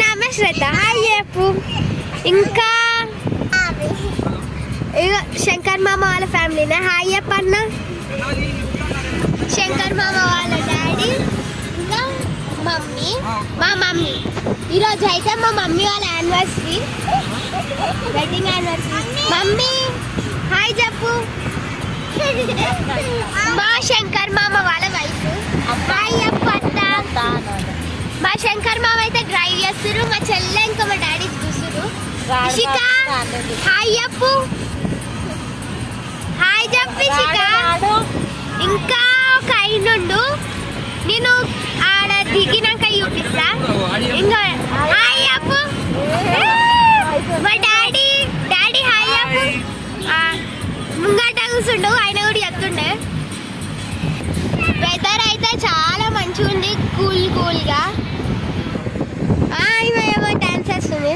నామే శ్రద్ధ. హాయ్ చెప్పు. ఇంకా శంకర్ మామ వాళ్ళ ఫ్యామిలీనే హాయ్ చెప్పన్న. శంకర్ మామ వాళ్ళ డాడీ ఇంకా మమ్మీ, మా మమ్మీ. ఈరోజు అయితే మా మమ్మీ వాళ్ళ anniversary, wedding anniversary. Mummy hi చెప్పు. మా శంకర్ మామ వాళ్ళ వైఫ్ హాయ్ చెప్పంట. మా శంకర్ మామ అయితే డ్రైవ్ చేస్తారు, మా చెల్లె ఇంకా మా డాడీ చూస్తారు. ఇషిక హాయ్ చెప్పు. హాయ్ చెప్పు ఇషిక. ఇంకా ఒక అయినుండు, నేను ఆడ దిగినాక చూపిస్తా. ఇంకా హాయ్ చెప్పు. మా డాడీ హాయ్ చెప్పు. ముంగట కూర్చుండు, ఆయన కూడా చెప్తుండే. వెదర్ అయితే చాలా మంచిగా ఉంది, కూల్గా. ఏమో డాన్స్ వేస్తుంది.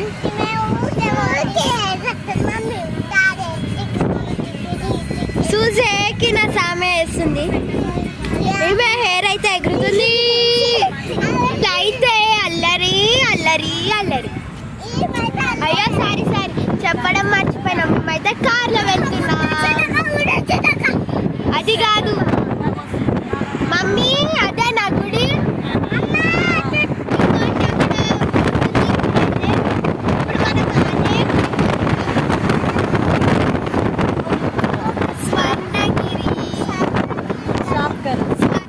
చూసేకి నా సామె వేస్తుంది. ఈమె హెయిర్ అయితే ఎగురుతుంది. అయితే అల్లరి అల్లరి అల్లరి. అయ్యో సారీ చెప్పడం మర్చిపోయినాం. మేమైతే కార్లో వెళ్తున్నా. అది కాదు మమ్మీ, అదే నా గుడి.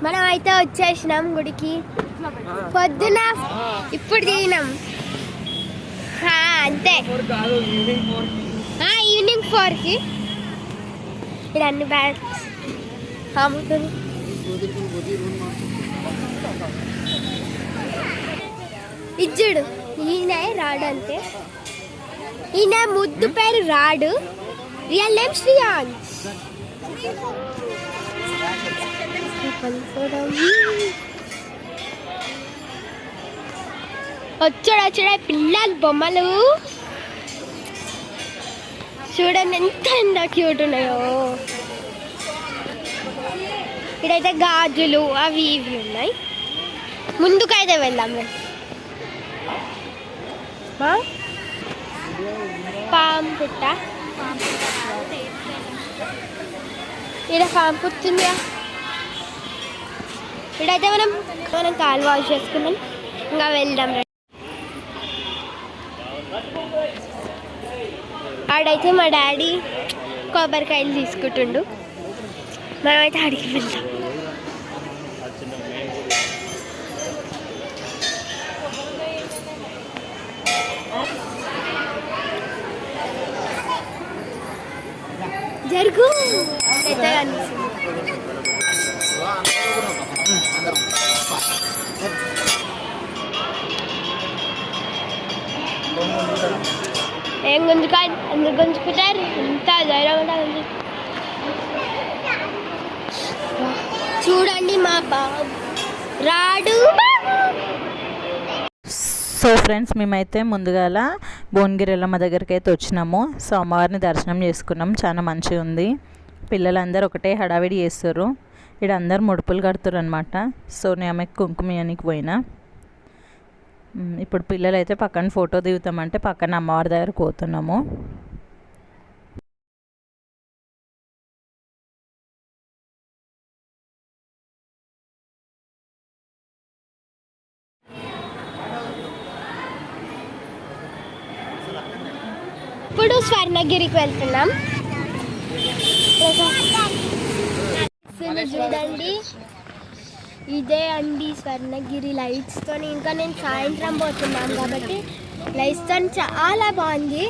మనం అయితే వచ్చేసినాం గుడికి. పొద్దున ఇప్పుడు దిగినాం అంతే. ఈవినింగ్ 4కి. ఇక్కడ అన్ని బ్యాగ్స్ అమ్ముతుంది. ఇజ్జుడు ఈయన రాడు అంతే. ఈయన ముద్దు పేరు రాడు, రియల్ నేమ్ శ్రీయాన్స్. వచ్చాడు పిల్లలు బొమ్మలు చూడండి ఎంత క్యూట్ ఉన్నాయో. ఇక్కడైతే గాజులు అవి ఇవి ఉన్నాయి. ముందుకైతే వెళ్దాం. పాము పుట్ట, ఇక్కడ పాము పుట్టింది. ఇక్కడైతే మనం కాలు వాష్ చేసుకున్నాం. ఇంకా వెళ్దాం. ఆడైతే మా డాడీ కొబ్బరికాయలు తీసుకుంటుండు. మనమైతే ఆడికి వెళ్దాం. జరుగు ఏం గుంజుకాయ ఎందుకు గుంజుకుంటారు? ఎంత ధైర్యం ఉంటుంది. చూడండి మా బాబు రాడు. సో ఫ్రెండ్స్, మేమైతే ముందుగాల భువనగిరి ఎల్లమ్మ దగ్గరికి అయితే వచ్చినాము. సో అమ్మవారిని దర్శనం చేసుకున్నాం. చాలా మంచిగా ఉంది. పిల్లలందరూ ఒకటే హడావిడి చేస్తారు. ఇక్కడ అందరు ముడుపులు కడుతురు అనమాట. సో నేను ఆమెకు కుంకుమయానికి పోయినా. ఇప్పుడు పిల్లలు అయితే పక్కన ఫోటో దిగుతామంటే పక్కన అమ్మవారి దగ్గరకు పోతున్నాము. ఇప్పుడు స్వర్ణగిరికి వెళ్తున్నాం. చూడండి ఇదే అండి స్వర్ణగిరి లైట్స్తో. ఇంకా నేను సాయంత్రం పోతున్నాను కాబట్టి లైట్స్తో చాలా బాగుంది.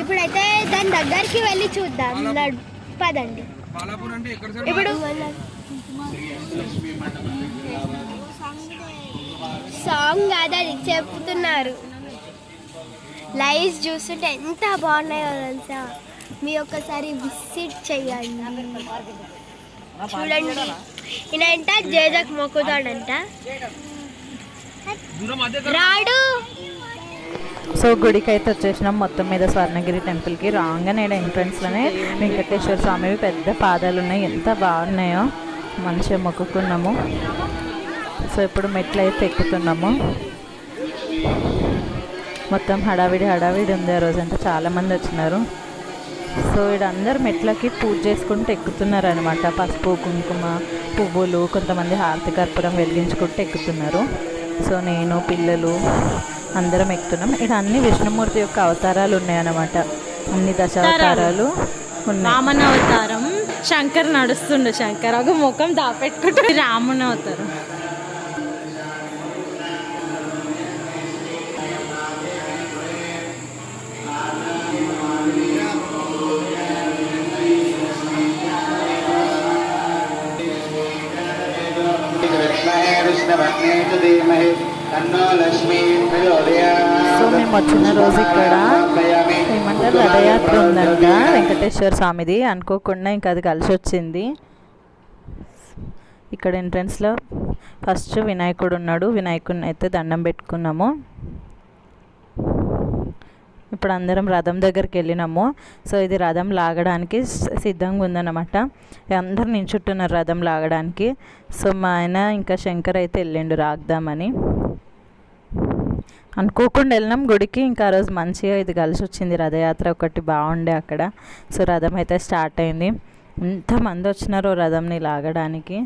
ఇప్పుడైతే దాని దగ్గరికి వెళ్ళి చూద్దాం. పదండి. ఇప్పుడు సాంగ్ కాదు, అది చెప్తున్నారు. లైట్స్ చూస్తుంటే ఎంత బాగున్నాయో తెలుసా. మీ ఒక్కసారి విజిట్ చెయ్యండి. చూడండి, ఈయనంట జేజక్ మొక్కుతాడంట, రాడు. సో గుడికి అయితే వచ్చేసినాం. మొత్తం మీద స్వర్ణగిరి టెంపుల్కి రాగానే ఎంట్రన్స్లోనే వెంకటేశ్వర స్వామివి పెద్ద పాదాలు ఉన్నాయి. ఎంత బాగున్నాయో, మంచిగా మొక్కుకున్నాము. సో ఇప్పుడు మెట్లు అయితే ఎక్కుతున్నాము. మొత్తం హడావిడి ఉంది. ఆ రోజంతా చాలామంది వచ్చినారు. సో ఇక్కడ అందరు మెట్లకి పూజ చేసుకుంటూ ఎక్కుతున్నారు అనమాట. పసుపు కుంకుమ పువ్వులు, కొంతమంది హారతి కర్పూరం వెలిగించుకుంటూ ఎక్కుతున్నారు. సో నేను పిల్లలు అందరం ఎక్కుతున్నాం. ఇక్కడ అన్ని విష్ణుమూర్తి యొక్క అవతారాలు ఉన్నాయన్నమాట. అన్ని దశావతారాలు ఉన్నాయి. రామన్ అవతారం, శంకర్ నడుస్తుండు, శంకర్ ఒక ముఖం దాపెట్టుకుంటూ రాముని అవతారం. సో మేము వచ్చిన రోజు ఇక్కడ ఏమంటారు రథయాత్ర ఉందంట వెంకటేశ్వర స్వామిది. అనుకోకుండా ఇంకా అది కలిసి వచ్చింది. ఇక్కడ ఎంట్రన్స్లో ఫస్ట్ వినాయకుడు ఉన్నాడు. వినాయకుడిని అయితే దండం పెట్టుకున్నాము. ఇప్పుడు అందరం రథం దగ్గరికి వెళ్ళినాము. సో ఇది రథం లాగడానికి సిద్ధంగా ఉందన్నమాట. అందరు నించుంటున్నారు రథం లాగడానికి. సో మా ఆయన ఇంకా శంకర్ అయితే వెళ్ళిండు రాగ్దామని. అనుకోకుండా వెళ్ళినాం గుడికి. ఇంకా ఆ రోజు మంచిగా ఇది కలిసి వచ్చింది. రథయాత్ర ఒకటి బాగుండే అక్కడ. సో రథం అయితే స్టార్ట్ అయింది. ఎంతమంది వచ్చినారో రథంని లాగడానికి.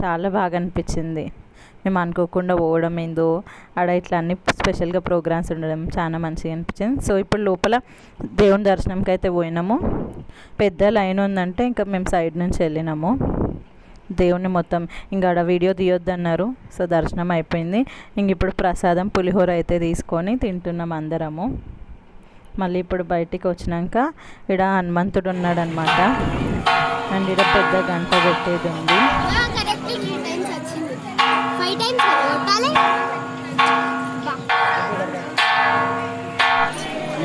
చాలా బాగా అనిపించింది. మేము అనుకోకుండా పోవడం ఏందో ఆడ ఇట్లా అన్ని స్పెషల్గా ప్రోగ్రామ్స్ ఉండడం చాలా మంచిగా అనిపించింది. సో ఇప్పుడు లోపల దేవుని దర్శనంకి అయితే పోయినాము. పెద్ద లైన్ ఉందంటే ఇంకా మేము సైడ్ నుంచి వెళ్ళినాము. దేవుణ్ణి మొత్తం ఇంకా ఆడ వీడియో తీయొద్దన్నారు. సో దర్శనం అయిపోయింది. ఇంక ఇప్పుడు ప్రసాదం పులిహోర అయితే తీసుకొని తింటున్నాం అందరము. మళ్ళీ ఇప్పుడు బయటికి వచ్చినాక ఇక్కడ హనుమంతుడు ఉన్నాడనమాట. అండ్ ఇక్కడ పెద్ద గంట కొట్టేది ఉంది.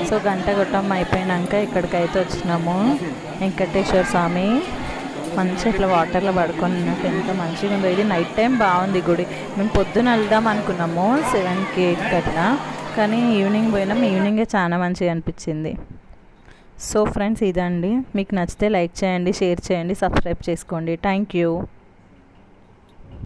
సో గంట కొట్టం అయిపోయినాక ఇక్కడికైతే వచ్చినాము. వెంకటేశ్వర స్వామి మంచి ఇట్లా వాటర్లో పడుకొని ఉన్నట్టు ఎంత మంచిగా ఉందో. ఇది నైట్ టైం బాగుంది గుడి. మేము పొద్దున వెళ్దాం అనుకున్నాము 7కి 8కి అట్లా, కానీ ఈవినింగ్ పోయినాం. ఈవినింగే చాలా మంచిగా అనిపించింది. సో ఫ్రెండ్స్ ఇదండి. మీకు నచ్చితే లైక్ చేయండి, షేర్ చేయండి, సబ్స్క్రైబ్ చేసుకోండి. Thank you.